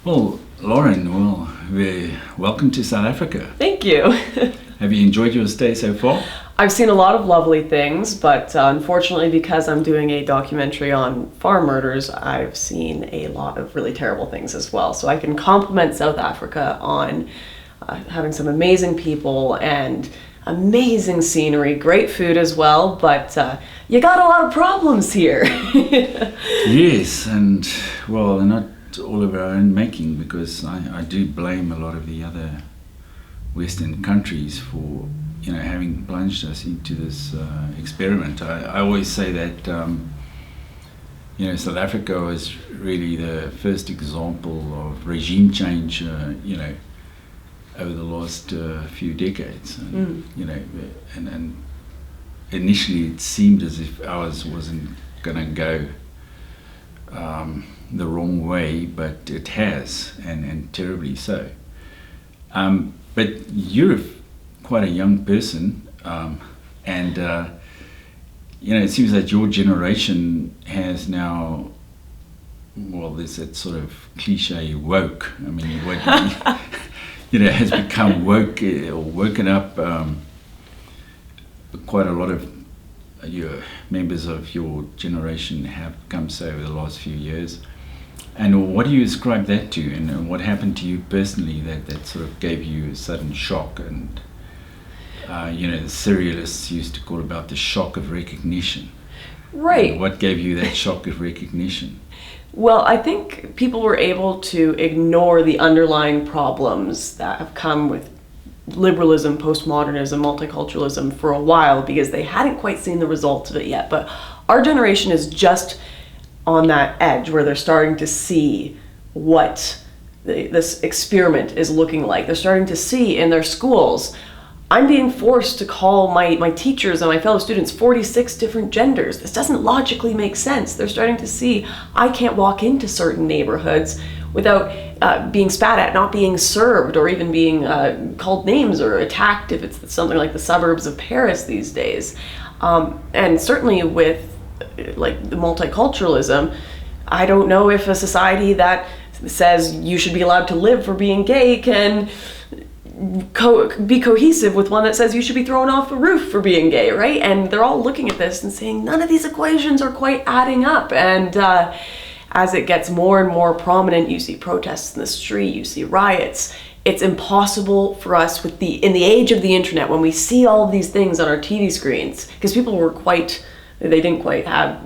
Well, Lauren, welcome to South Africa. Thank you. Have you enjoyed your stay so far? I've seen a lot of lovely things, but unfortunately, because I'm doing a documentary on farm murders, I've seen a lot of really terrible things as well. So I can compliment South Africa on having some amazing people and amazing scenery, great food as well, but you got a lot of problems here. Yes, and well, they're not all of our own making, because I do blame a lot of the other Western countries for having plunged us into this experiment. I always say that South Africa was really the first example of regime change over the last few decades. And, and initially it seemed as if ours wasn't going to go the wrong way, but it has, and terribly so. But you're quite a young person, and it seems that your generation has now, well, there's that sort of cliche woke. I mean, what has become woke or woken up. Quite a lot of your members of your generation have come so over the last few years. And what do you ascribe that to, and what happened to you personally that sort of gave you a sudden shock? And the serialists used to call about the shock of recognition. Right. And what gave you that shock of recognition? Well, I think people were able to ignore the underlying problems that have come with liberalism, postmodernism, multiculturalism for a while, because they hadn't quite seen the results of it yet. But our generation is just on that edge where they're starting to see what this experiment is looking like. They're starting to see in their schools, I'm being forced to call my teachers and my fellow students 46 different genders. This doesn't logically make sense. They're starting to see I can't walk into certain neighborhoods without being spat at, not being served, or even being called names or attacked if it's something like the suburbs of Paris these days. And certainly with like the multiculturalism, I don't know if a society that says you should be allowed to live for being gay can be cohesive with one that says you should be thrown off a roof for being gay, right? And they're all looking at this and saying none of these equations are quite adding up. And as it gets more and more prominent, you see protests in the street, you see riots. It's impossible for us in the age of the internet, when we see all of these things on our TV screens, because people they didn't quite have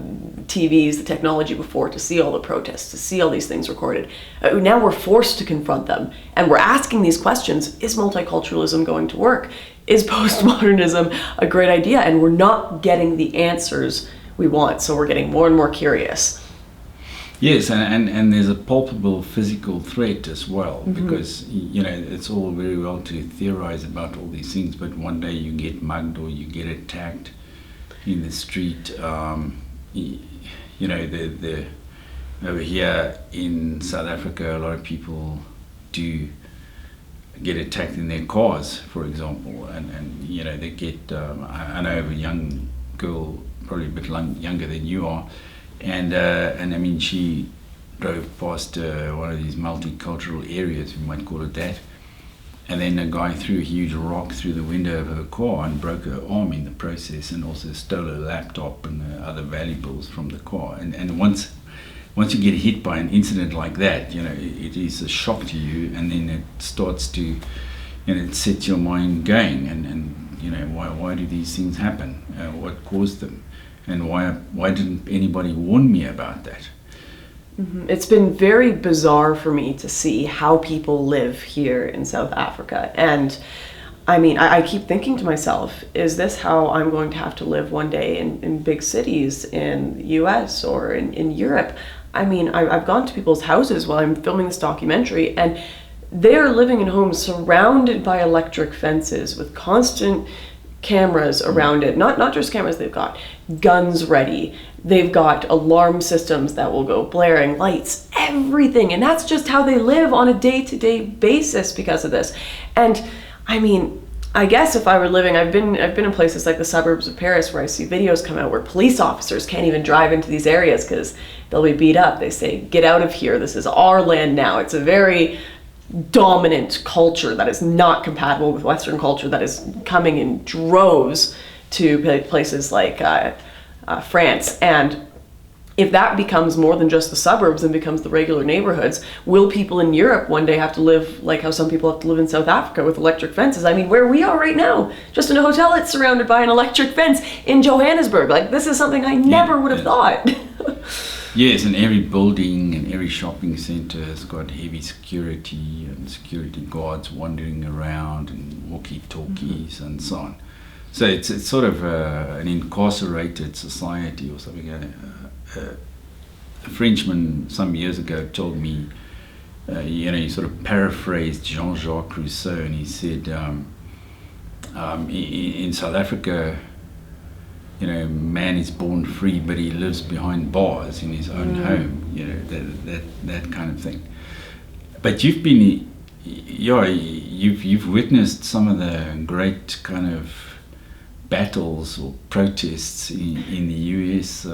TVs, the technology before, to see all the protests, to see all these things recorded. Now we're forced to confront them, and we're asking these questions. Is multiculturalism going to work? Is postmodernism a great idea? And we're not getting the answers we want, so we're getting more and more curious. Yes, and there's a palpable physical threat as well, because it's all very well to theorize about all these things, but one day you get mugged or you get attacked in the street. Over here in South Africa, a lot of people do get attacked in their cars, for example, and they get. I know of a young girl, probably a bit younger than you are, and I mean, she drove past one of these multicultural areas, we might call it that, and then a guy threw a huge rock through the window of her car and broke her arm in the process, and also stole her laptop and other valuables from the car. And once you get hit by an incident like that, it is a shock to you, and then it starts to, it sets your mind going, and why do these things happen? What caused them? And why didn't anybody warn me about that? It's been very bizarre for me to see how people live here in South Africa. And I mean, I keep thinking to myself, is this how I'm going to have to live one day in big cities in the US or in Europe? I mean, I've gone to people's houses while I'm filming this documentary, and they're living in homes surrounded by electric fences with constant cameras around it. Not just cameras, they've got guns ready. They've got alarm systems that will go blaring, lights, everything. And that's just how they live on a day-to-day basis because of this. And I mean, I guess if I were living, I've been in places like the suburbs of Paris where I see videos come out where police officers can't even drive into these areas because they'll be beat up. They say, get out of here, this is our land now. It's a very dominant culture that is not compatible with Western culture, that is coming in droves to places like France. And if that becomes more than just the suburbs and becomes the regular neighborhoods, will people in Europe one day have to live like how some people have to live in South Africa with electric fences? I mean, where we are right now, just in a hotel that's surrounded by an electric fence in Johannesburg. Like, this is something I never would have thought. Yes, and every building and every shopping centre has got heavy security and security guards wandering around and walkie-talkies and so on. So it's sort of an incarcerated society or something. A Frenchman some years ago told me, he sort of paraphrased Jean-Jacques Rousseau, and he said, in South Africa, man is born free, but he lives behind bars in his own home. That kind of thing. But you've been, you've witnessed some of the great kind of battles or protests in the US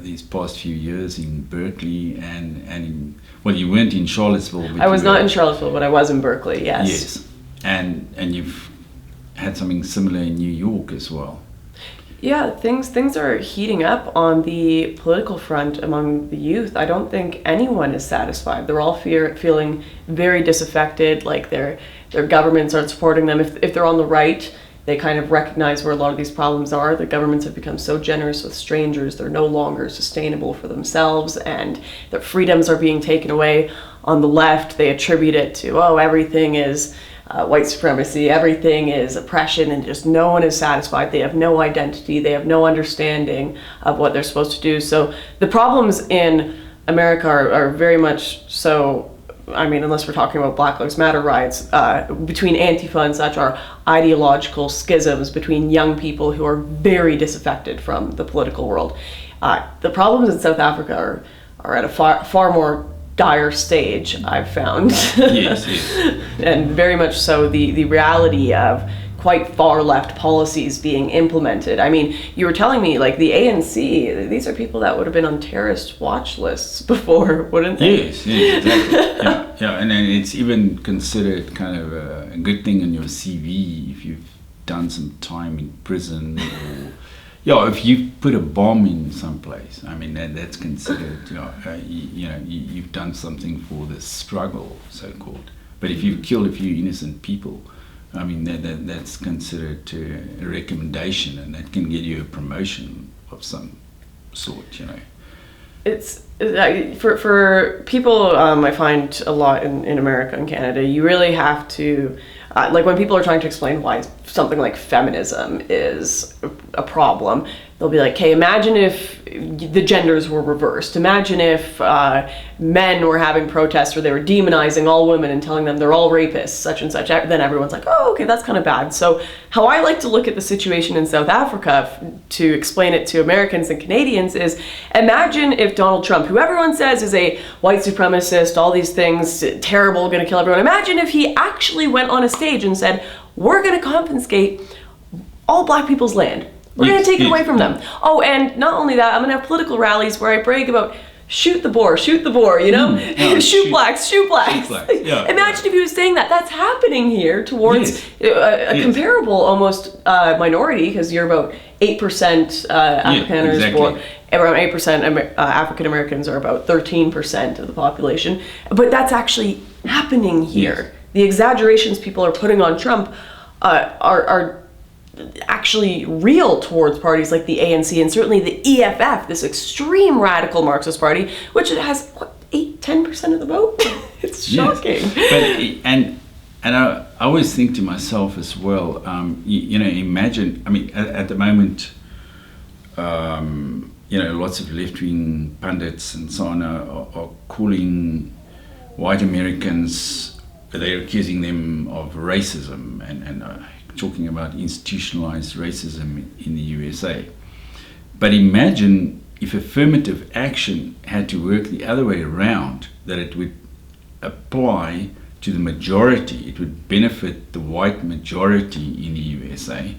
these past few years in Berkeley and in, well, you weren't in Charlottesville. But I was not in Charlottesville, but I was in Berkeley. Yes. Yes, and you've had something similar in New York as well. Yeah, things are heating up on the political front among the youth. I don't think anyone is satisfied. They're all feeling very disaffected, like their governments aren't supporting them. If they're on the right, they kind of recognize where a lot of these problems are. The governments have become so generous with strangers, they're no longer sustainable for themselves, and their freedoms are being taken away. On the left, they attribute it to, everything is white supremacy, everything is oppression, and just no one is satisfied. They have no identity, they have no understanding of what they're supposed to do. So the problems in America are very much so, unless we're talking about Black Lives Matter riots, between Antifa and such, are ideological schisms between young people who are very disaffected from the political world. The problems in South Africa are at a far more dire stage, I've found. Yes. And very much so the reality of quite far left policies being implemented. I mean, you were telling me, like, the ANC, these are people that would have been on terrorist watch lists before, wouldn't they? Yes, exactly. Yeah, and then it's even considered kind of a good thing on your CV if you've done some time in prison, or if you put a bomb in some place. I mean, that's considered, you've done something for the struggle, so-called. But if you've killed a few innocent people, I mean, that's considered a recommendation, and that can get you a promotion of some sort, It's for people, I find a lot in America and Canada, you really have to, like when people are trying to explain why something like feminism is a problem, they'll be like, okay, imagine if the genders were reversed. Imagine if men were having protests where they were demonizing all women and telling them they're all rapists, such and such. Then everyone's like, oh, okay, that's kind of bad. So how I like to look at the situation in South Africa to explain it to Americans and Canadians is, imagine if Donald Trump, who everyone says is a white supremacist, all these things, terrible, gonna kill everyone. Imagine if he actually went on a stage and said, we're gonna confiscate all Black people's land. We're going to take it away from them. Oh, and not only that, I'm going to have political rallies where I brag about shoot the boar, shoot shoot blacks. Yeah, Imagine if he was saying that. That's happening here towards a comparable almost minority, because you're about 8% Afrikaners, exactly. Around 8% African Americans are about 13% of the population. But that's actually happening here. Yes. The exaggerations people are putting on Trump are actually real towards parties like the ANC and certainly the EFF, this extreme radical Marxist party, which has 10% of the vote. It's shocking. Yes. But I always think to myself as well, imagine, at the moment, lots of left-wing pundits and so on are calling white Americans, they're accusing them of racism and talking about institutionalized racism in the USA. But imagine if affirmative action had to work the other way around, that it would apply to the majority. It would benefit the white majority in the USA,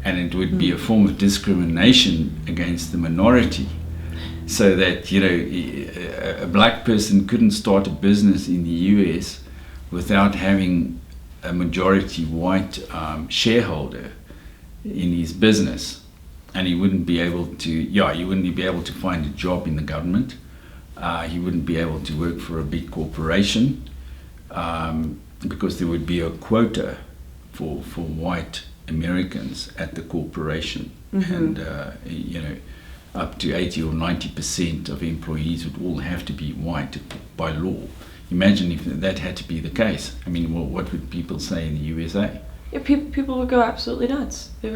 and it would be a form of discrimination against the minority. So that, you know, a black person couldn't start a business in the US without having a majority white shareholder in his business, and he wouldn't be able to find a job in the government. He wouldn't be able to work for a big corporation because there would be a quota for white Americans at the corporation, and you know, up to 80 or 90% of employees would all have to be white by law. Imagine if that had to be the case. I mean, what would people say in the USA? Yeah, people would go absolutely nuts. They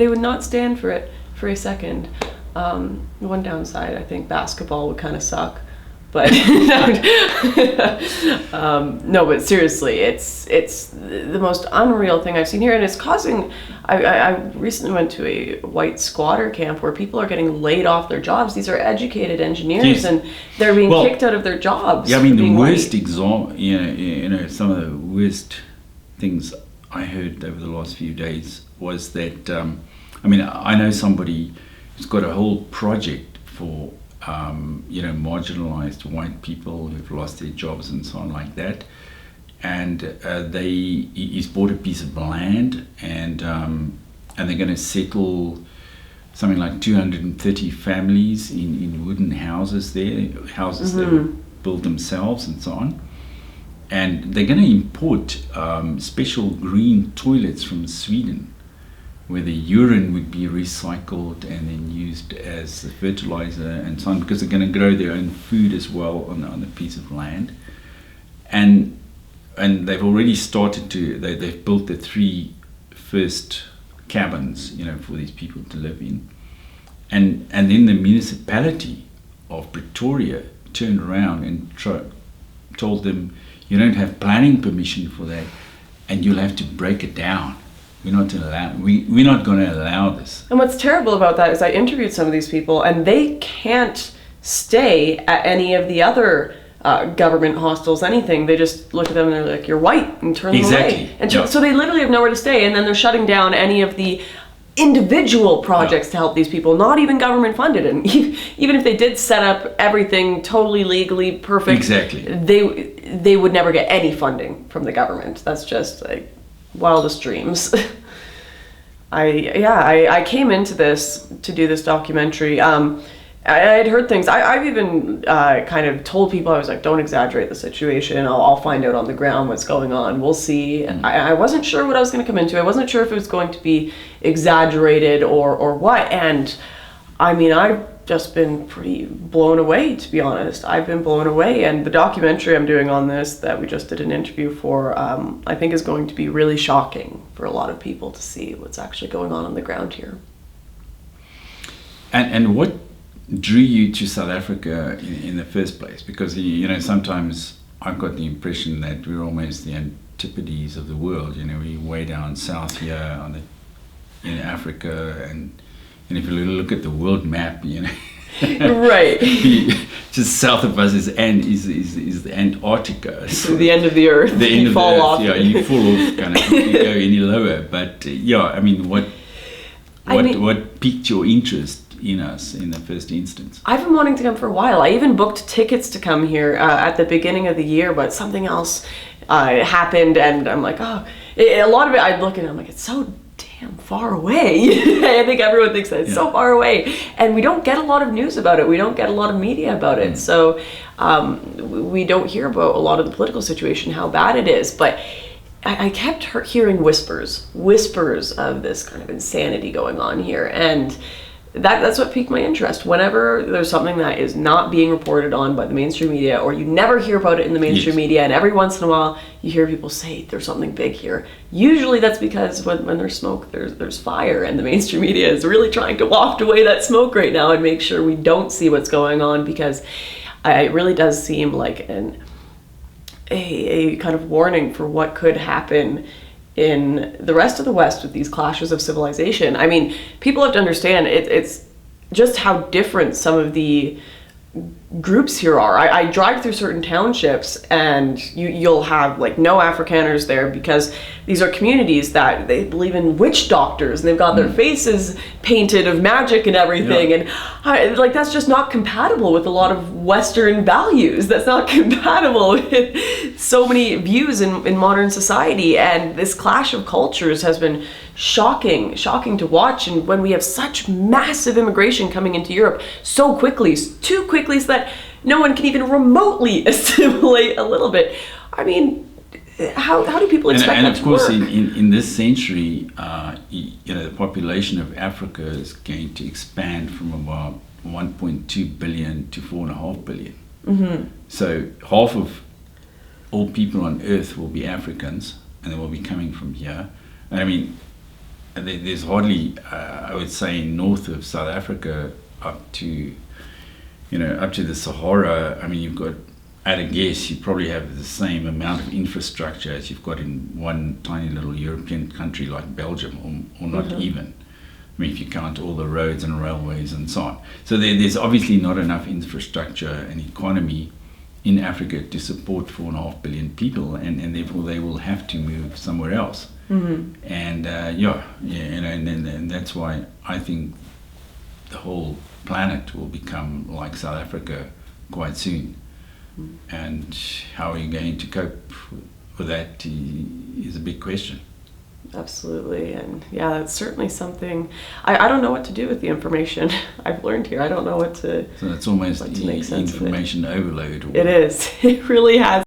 would not stand for it for a second. One downside, I think basketball would kind of suck. But no, but seriously, it's the most unreal thing I've seen here, and it's causing. I recently went to a white squatter camp where people are getting laid off their jobs. These are educated engineers, yes. and they're being kicked out of their jobs. Yeah, I mean, the worst example, you know, some of the worst things I heard over the last few days was that. I mean, I know somebody who's got a whole project for. You know, marginalized white people who've lost their jobs and so on like that, and he's bought a piece of land, and they're going to settle something like 230 families in wooden houses there, houses they build themselves and so on, and they're going to import special green toilets from Sweden, where the urine would be recycled and then used as a fertilizer and so on, because they're going to grow their own food as well on a piece of land. And they've already started to, they've built the 3 first cabins, you know, for these people to live in. And then the municipality of Pretoria turned around and told them, you don't have planning permission for that, and you'll have to break it down. We're not going to allow this. And what's terrible about that is I interviewed some of these people, and they can't stay at any of the other government hostels, anything. They just look at them and they're like, "You're white," and turn them away. And so they literally have nowhere to stay, and then they're shutting down any of the individual projects to help these people, not even government funded. And even if they did set up everything totally legally perfect, they would never get any funding from the government. That's just like wildest dreams. I came into this to do this documentary. I had heard things. I've even kind of told people, I was like, don't exaggerate the situation. I'll find out on the ground what's going on. We'll see. I wasn't sure what I was going to come into. I wasn't sure if it was going to be exaggerated or what. And I mean, I've just been pretty blown away, to be honest. I've been blown away, and the documentary I'm doing on this that we just did an interview for, I think is going to be really shocking for a lot of people to see what's actually going on the ground here. And what drew you to South Africa in the first place? Because, you know, sometimes I've got the impression that we're almost the antipodes of the world. You know, we're way down south here in Africa, and if you look at the world map, you know, right, just south of us is the Antarctica. So the end of the earth. The end you of fall the earth, off. Yeah, you fall off, kind of. You go any lower. But yeah, I mean, what piqued your interest in us in the first instance? I've been wanting to come for a while. I even booked tickets to come here at the beginning of the year, but something else happened, and I'm like, a lot of it. I look at it, I'm like, it's so damn far away. I think everyone thinks that it's so far away, and we don't get a lot of news about it. We don't get a lot of media about it. So we don't hear about a lot of the political situation, how bad it is. But I kept hearing whispers of this kind of insanity going on here, and that's what piqued my interest. Whenever there's something that is not being reported on by the mainstream media, or you never hear about it in the mainstream media, and every once in a while you hear people say there's something big here, usually that's because when there's smoke, there's fire, and the mainstream media is really trying to waft away that smoke right now and make sure we don't see what's going on, because it really does seem like a kind of warning for what could happen in the rest of the West with these clashes of civilization. I mean, people have to understand it's just how different some of the groups here are. I drive through certain townships and you'll have like no Afrikaners there because these are communities that they believe in witch doctors and they've got their faces painted of magic and everything. Yeah. And like that's just not compatible with a lot of Western values. That's not compatible with so many views in modern society. And this clash of cultures has been shocking to watch. And when we have such massive immigration coming into Europe so quickly, too quickly, so that no one can even remotely assimilate a little bit. I mean, how do people expect that to work? And of course, in this century, the population of Africa is going to expand from about 1.2 billion to 4.5 billion. Mm-hmm. So half of all people on Earth will be Africans, and they will be coming from here. And I mean, there's hardly, I would say, north of South Africa up to the Sahara. I mean, you've got, at a guess, you probably have the same amount of infrastructure as you've got in one tiny little European country like Belgium, or not even. I mean, if you count all the roads and railways and so on. So there's obviously not enough infrastructure and economy in Africa to support 4.5 billion people, and therefore they will have to move somewhere else. Mm-hmm. And and that's why I think the whole planet will become like South Africa quite soon. And how are you going to cope with that is a big question. Absolutely. And yeah, that's certainly something I don't know what to do with the information I've learned here. I don't know what to. So it's almost make sense information overload. It is. It really has